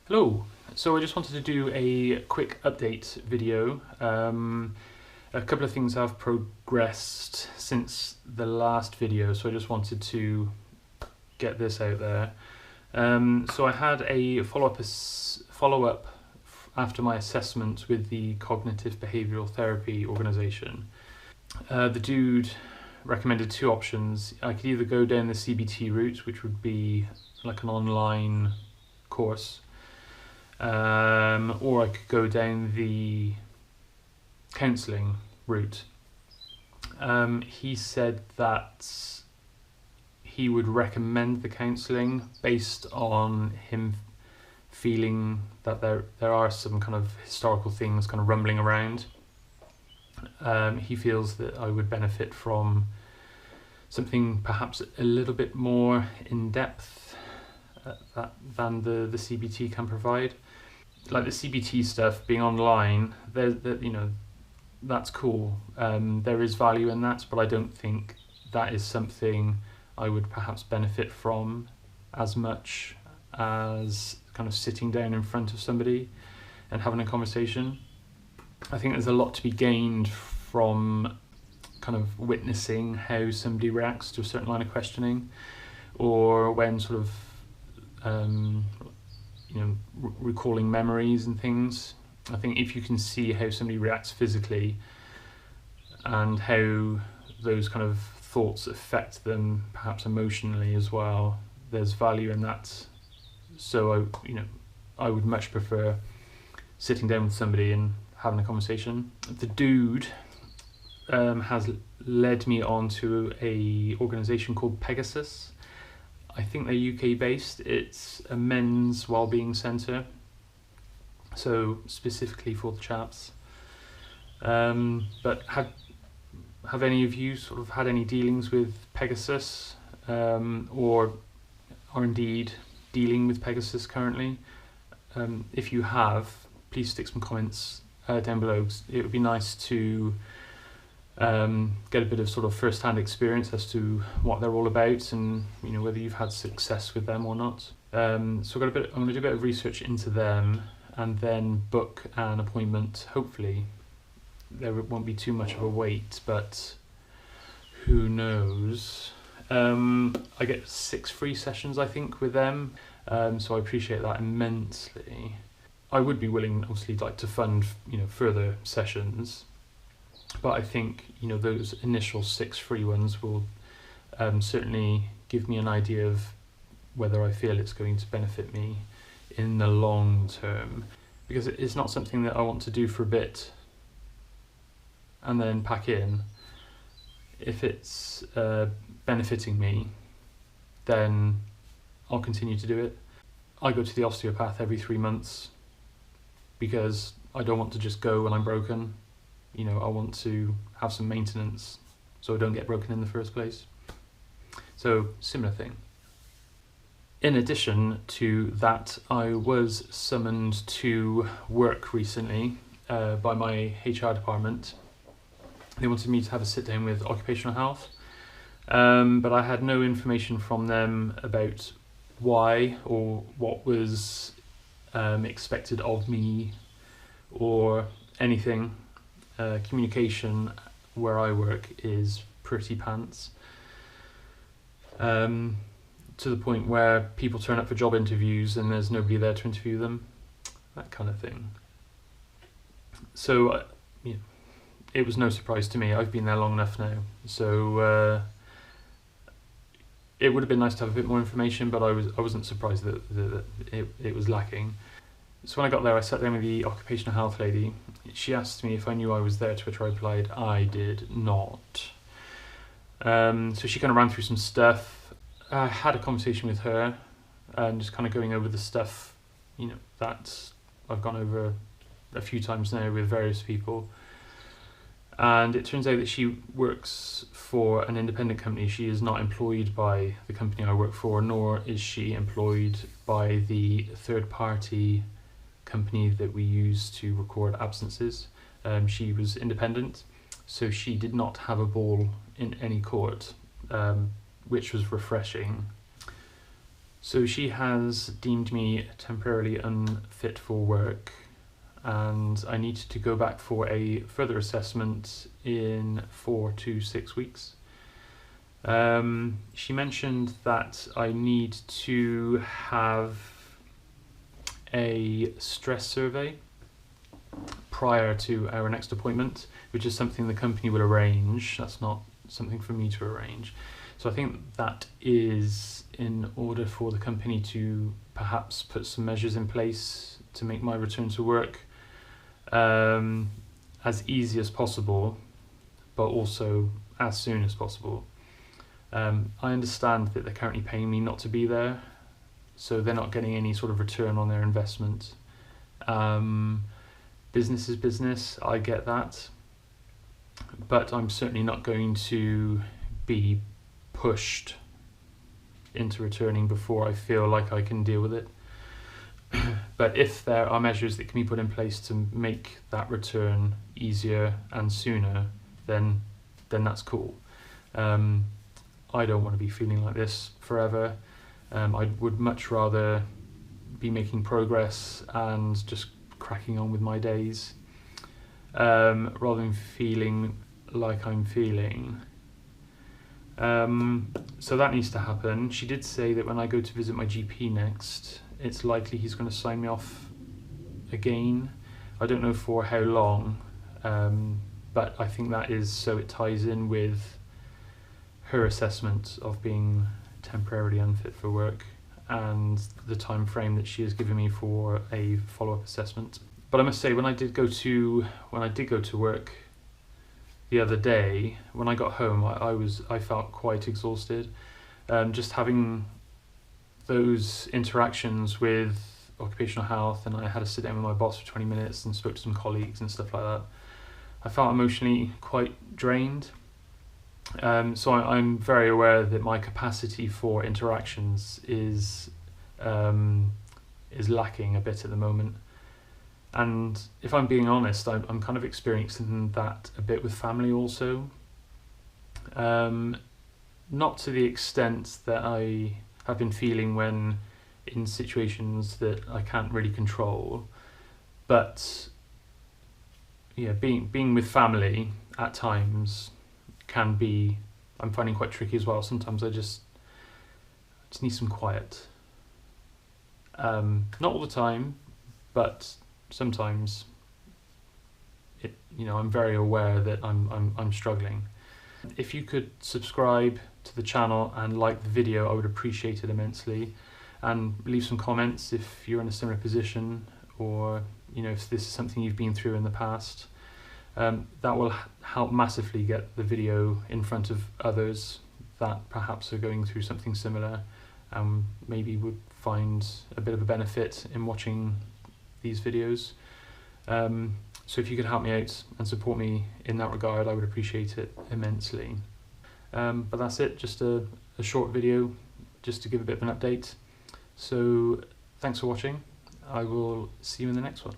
Hello, so I just wanted to do a quick update video. A couple of things have progressed since the last video, so I just wanted to get this out there. So I had a follow-up after my assessment with the Cognitive Behavioural Therapy organisation. The dude recommended two options. I could either go down the CBT route, which would be like an online course, or I could go down the counselling route. He said that he would recommend the counselling based on him feeling that there are some kind of historical things kind of rumbling around. He feels that I would benefit from something perhaps a little bit more in depth than the CBT can provide. Like the CBT stuff being online, that's cool. There is value in that, but I don't think that is something I would perhaps benefit from as much as kind of sitting down in front of somebody and having a conversation. I think there's a lot to be gained from kind of witnessing how somebody reacts to a certain line of questioning, or when sort of recalling memories and things. I think if you can see how somebody reacts physically and how those kind of thoughts affect them perhaps emotionally as well, there's value in that. So I would much prefer sitting down with somebody and having a conversation. The dude has led me on to a organisation called Pegasus. I think they're UK based. It's a men's wellbeing centre, so specifically for the chaps. But have any of you sort of had any dealings with Pegasus, or are indeed dealing with Pegasus currently? If you have, please stick some comments down below. It would be nice to get a bit of sort of first-hand experience as to what they're all about, and whether you've had success with them or not. So I'm going to do a bit of research into them and then book an appointment. Hopefully there won't be too much of a wait, but who knows. I get 6 free sessions, I think, with them, so I appreciate that immensely. I would be willing, obviously, to fund further sessions, but I think those initial 6 free ones will certainly give me an idea of whether I feel it's going to benefit me in the long term, because it's not something that I want to do for a bit and then pack in. If it's benefiting me, then I'll continue to do it. I go to the osteopath every 3 months because I don't want to just go when I'm broken. I want to have some maintenance so I don't get broken in the first place. So, similar thing. In addition to that, I was summoned to work recently by my HR department. They wanted me to have a sit down with occupational health, but I had no information from them about why or what was expected of me or anything. Communication where I work is pretty pants, to the point where people turn up for job interviews and there's nobody there to interview them, that kind of thing. So it was no surprise to me. I've been there long enough now, so it would have been nice to have a bit more information, but I wasn't surprised that it was lacking. So when I got there, I sat down with the occupational health lady. She asked me if I knew I was there, to which I replied, I did not. So she kind of ran through some stuff. I had a conversation with her, and just kind of going over the stuff, that I've gone over a few times now with various people. And it turns out that she works for an independent company. She is not employed by the company I work for, nor is she employed by the third-party company that we use to record absences. She was independent, so she did not have a ball in any court, which was refreshing. So she has deemed me temporarily unfit for work, and I need to go back for a further assessment in 4 to 6 weeks. She mentioned that I need to have a stress survey prior to our next appointment, which is something the company will arrange. That's not something for me to arrange. So I think that is in order for the company to perhaps put some measures in place to make my return to work as easy as possible, but also as soon as possible. I understand that they're currently paying me not to be there, so they're not getting any sort of return on their investment. Business is business, I get that, but I'm certainly not going to be pushed into returning before I feel like I can deal with it. But if there are measures that can be put in place to make that return easier and sooner, then that's cool. I don't want to be feeling like this forever. I would much rather be making progress and just cracking on with my days, rather than feeling like I'm feeling. So that needs to happen. She did say that when I go to visit my GP next, it's likely he's going to sign me off again. I don't know for how long, but I think that is so it ties in with her assessment of being temporarily unfit for work and the time frame that she has given me for a follow-up assessment. But I must say, when I did go to work the other day, when I got home, I felt quite exhausted. Just having those interactions with occupational health, and I had to sit down with my boss for 20 minutes and spoke to some colleagues and stuff like that. I felt emotionally quite drained. So I'm very aware that my capacity for interactions is lacking a bit at the moment. And if I'm being honest, I'm kind of experiencing that a bit with family also. Not to the extent that I have been feeling when in situations that I can't really control, but yeah, being with family at times can be, I'm finding quite tricky as well. Sometimes I just need some quiet. Not all the time, but sometimes I'm very aware that I'm struggling. If you could subscribe to the channel and like the video, I would appreciate it immensely, and leave some comments if you're in a similar position, or if this is something you've been through in the past. That will help massively get the video in front of others that perhaps are going through something similar, and maybe would find a bit of a benefit in watching these videos. So if you could help me out and support me in that regard, I would appreciate it immensely. But that's it, just a short video just to give a bit of an update. So thanks for watching. I will see you in the next one.